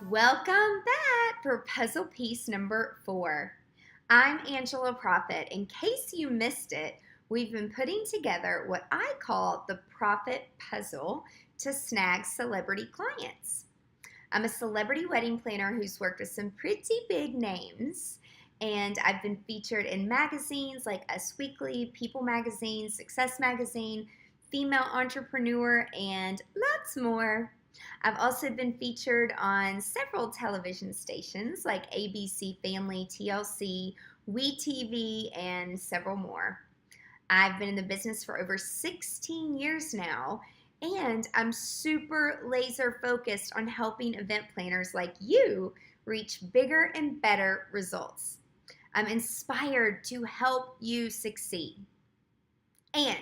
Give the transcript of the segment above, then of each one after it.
Welcome back for puzzle piece number 4. I'm Angela Profit. In case you missed it, we've been putting together what I call the Profit Puzzle to snag celebrity clients. I'm a celebrity wedding planner who's worked with some pretty big names, and I've been featured in magazines like Us Weekly, People Magazine, Success Magazine, Female Entrepreneur, and lots more. I've also been featured on several television stations like ABC Family, TLC, WeTV, and several more. I've been in the business for over 16 years now, and I'm super laser focused on helping event planners like you reach bigger and better results. I'm inspired to help you succeed. And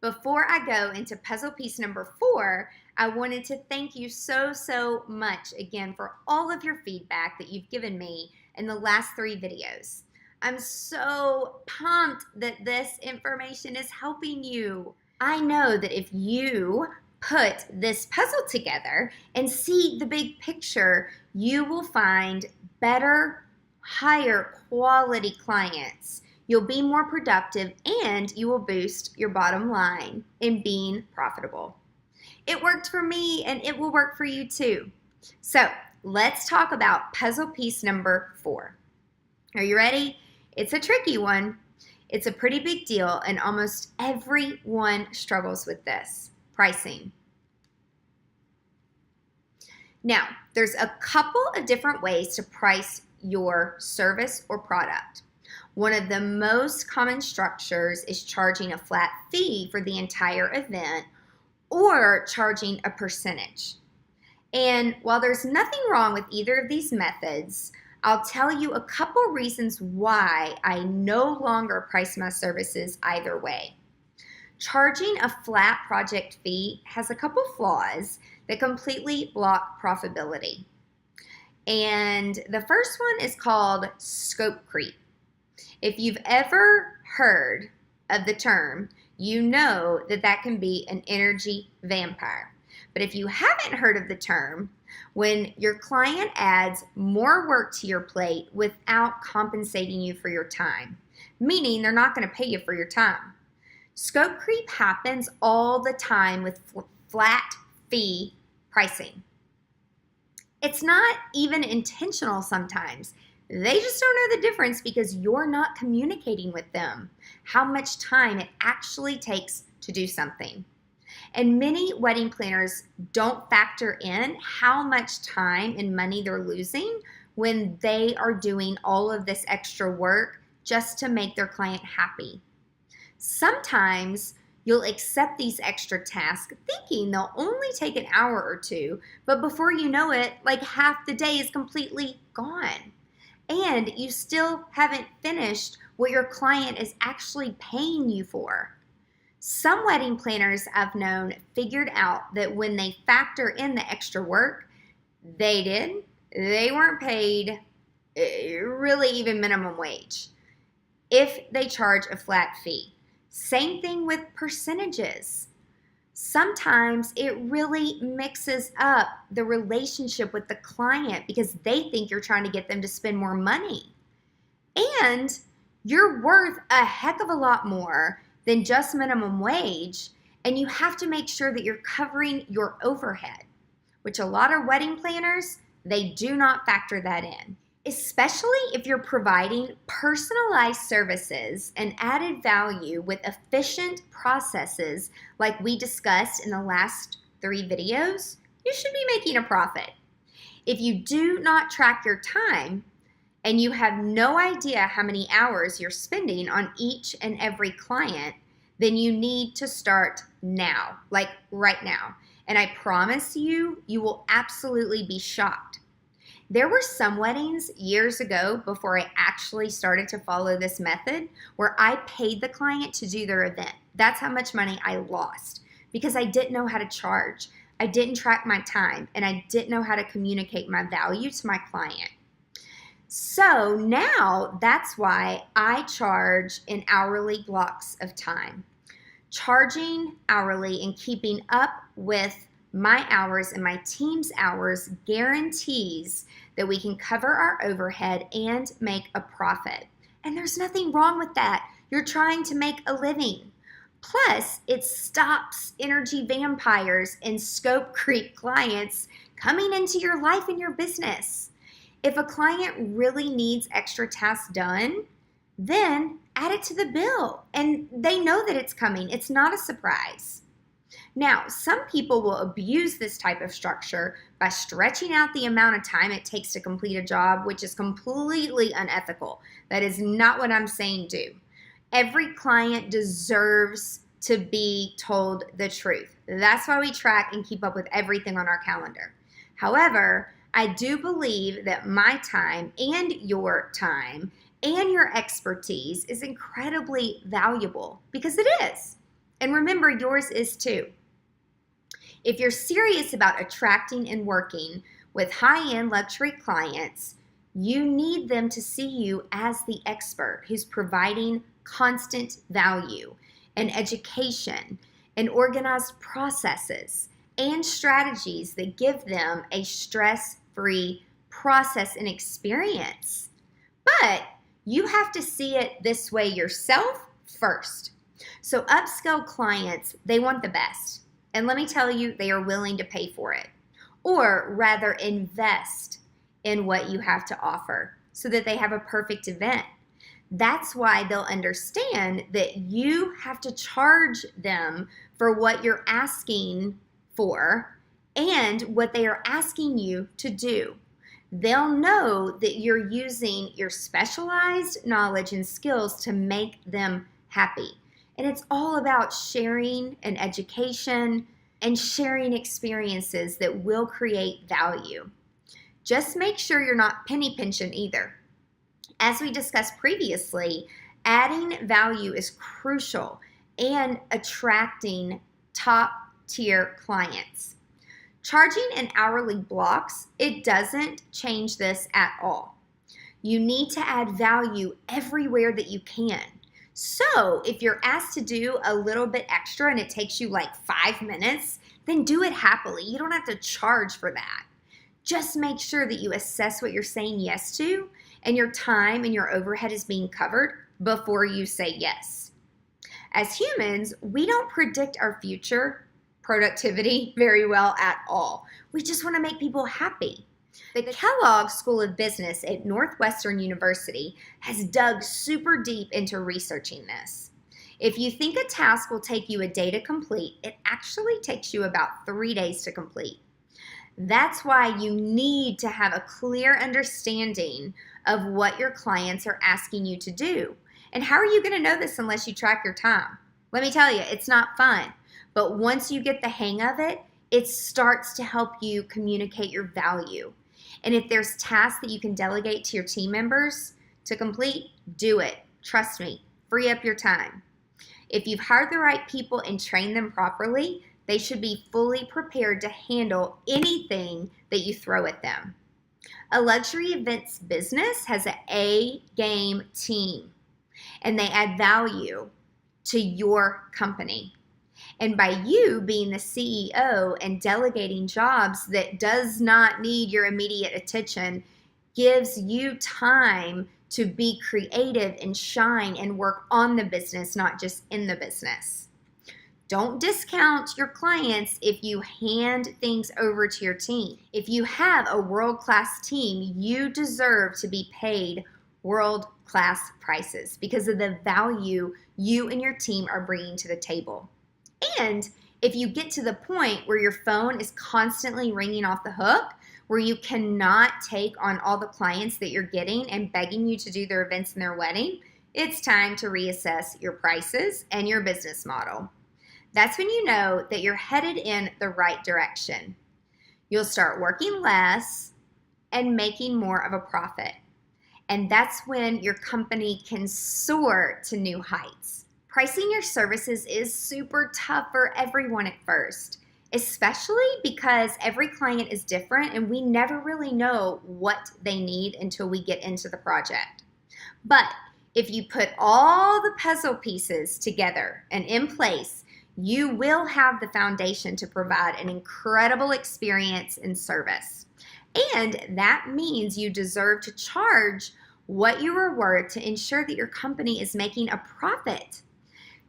before I go into puzzle piece number 4, I wanted to thank you so much again for all of your feedback that you've given me in the last 3 videos. I'm so pumped that this information is helping you. I know that if you put this puzzle together and see the big picture, you will find better, higher quality clients. You'll be more productive and you will boost your bottom line in being profitable. It worked for me and it will work for you too. So let's talk about puzzle piece number 4. Are you ready? It's a tricky one. It's a pretty big deal and almost everyone struggles with this: pricing. Now, there's a couple of different ways to price your service or product. One of the most common structures is charging a flat fee for the entire event or charging a percentage. And while there's nothing wrong with either of these methods, I'll tell you a couple reasons why I no longer price my services either way. Charging a flat project fee has a couple flaws that completely block profitability. And the first one is called scope creep. If you've ever heard of the term, you know that can be an energy vampire. But if you haven't heard of the term, when your client adds more work to your plate without compensating you for your time, meaning they're not going to pay you for your time. Scope creep happens all the time with flat fee pricing. It's not even intentional sometimes. They just don't know the difference because you're not communicating with them how much time it actually takes to do something. And many wedding planners don't factor in how much time and money they're losing when they are doing all of this extra work just to make their client happy. Sometimes you'll accept these extra tasks thinking they'll only take an hour or 2, but before you know it, like half the day is completely gone. And you still haven't finished what your client is actually paying you for. Some wedding planners I've known figured out that when they factor in the extra work, they weren't paid really even minimum wage if they charge a flat fee. Same thing with percentages. Sometimes it really mixes up the relationship with the client because they think you're trying to get them to spend more money. And you're worth a heck of a lot more than just minimum wage, and you have to make sure that you're covering your overhead, which a lot of wedding planners, they do not factor that in. Especially if you're providing personalized services and added value with efficient processes like we discussed in the last 3 videos, you should be making a profit. If you do not track your time and you have no idea how many hours you're spending on each and every client, then you need to start now, like right now. And I promise you, you will absolutely be shocked. There were some weddings years ago before I actually started to follow this method where I paid the client to do their event. That's how much money I lost because I didn't know how to charge. I didn't track my time and I didn't know how to communicate my value to my client. So now that's why I charge in hourly blocks of time. Charging hourly and keeping up with my hours and my team's hours guarantees that we can cover our overhead and make a profit. And there's nothing wrong with that. You're trying to make a living. Plus, it stops energy vampires and scope creep clients coming into your life and your business. If a client really needs extra tasks done, then add it to the bill, and they know that it's coming. It's not a surprise. Now, some people will abuse this type of structure by stretching out the amount of time it takes to complete a job, which is completely unethical. That is not what I'm saying do. Every client deserves to be told the truth. That's why we track and keep up with everything on our calendar. However, I do believe that my time and your time and your expertise is incredibly valuable, because it is. And remember, yours is too. If you're serious about attracting and working with high-end luxury clients, you need them to see you as the expert who's providing constant value and education and organized processes and strategies that give them a stress-free process and experience. But you have to see it this way yourself first. So upscale clients, they want the best. And let me tell you, they are willing to pay for it. Or rather, invest in what you have to offer so that they have a perfect event. That's why they'll understand that you have to charge them for what you're asking for and what they are asking you to do. They'll know that you're using your specialized knowledge and skills to make them happy. And it's all about sharing and education and sharing experiences that will create value. Just make sure you're not penny pinching either. As we discussed previously, adding value is crucial and attracting top-tier clients. Charging in hourly blocks, it doesn't change this at all. You need to add value everywhere that you can. So if you're asked to do a little bit extra and it takes you like 5 minutes, then do it happily. You don't have to charge for that. Just make sure that you assess what you're saying yes to and your time and your overhead is being covered before you say yes. As humans, we don't predict our future productivity very well at all. We just want to make people happy. The Kellogg School of Business at Northwestern University has dug super deep into researching this. If you think a task will take you a day to complete, it actually takes you about 3 days to complete. That's why you need to have a clear understanding of what your clients are asking you to do. And how are you going to know this unless you track your time? Let me tell you, it's not fun. But once you get the hang of it, it starts to help you communicate your value. And if there's tasks that you can delegate to your team members to complete, do it. Trust me, free up your time. If you've hired the right people and trained them properly, they should be fully prepared to handle anything that you throw at them. A luxury events business has an A-game team, and they add value to your company. And by you being the CEO and delegating jobs that does not need your immediate attention gives you time to be creative and shine and work on the business, not just in the business. Don't discount your clients if you hand things over to your team. If you have a world-class team, you deserve to be paid world-class prices because of the value you and your team are bringing to the table. And if you get to the point where your phone is constantly ringing off the hook, where you cannot take on all the clients that you're getting and begging you to do their events and their wedding, it's time to reassess your prices and your business model. That's when you know that you're headed in the right direction. You'll start working less and making more of a profit. And that's when your company can soar to new heights. Pricing your services is super tough for everyone at first, especially because every client is different and we never really know what they need until we get into the project. But If you put all the puzzle pieces together and in place, you will have the foundation to provide an incredible experience and service. And that means you deserve to charge what you are worth to ensure that your company is making a profit.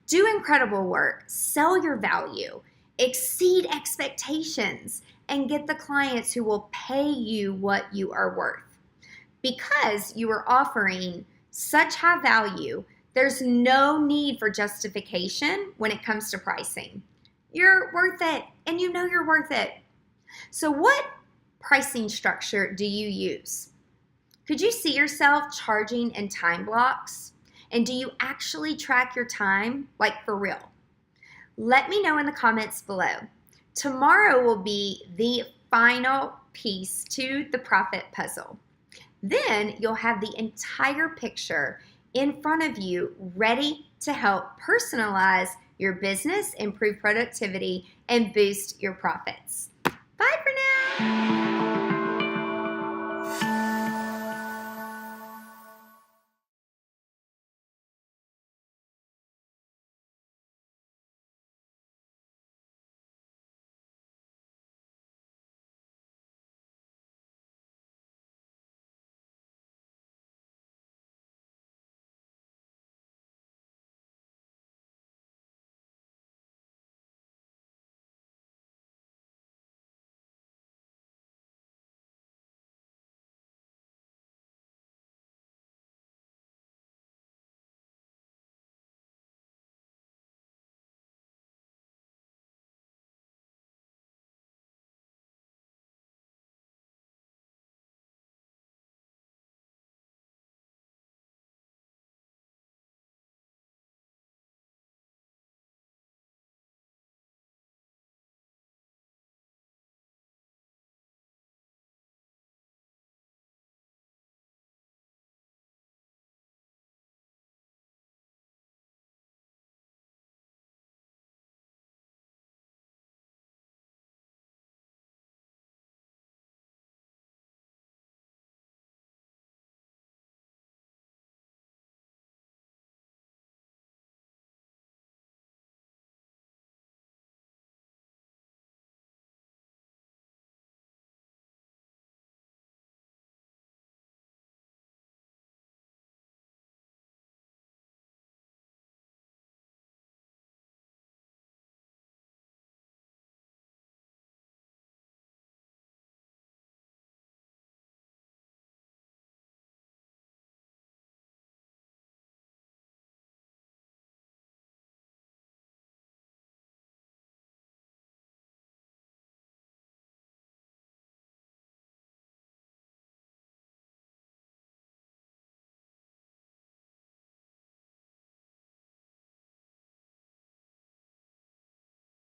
Do incredible work, sell your value, exceed expectations, and get the clients who will pay you what you are worth. Because you are offering such high value, there's no need for justification when it comes to pricing. You're worth it, and you know you're worth it. So what pricing structure do you use? Could you see yourself charging in time blocks? And do you actually track your time, like for real? Let me know in the comments below. Tomorrow will be the final piece to the profit puzzle. Then you'll have the entire picture in front of you ready to help personalize your business, improve productivity, and boost your profits. Bye for now.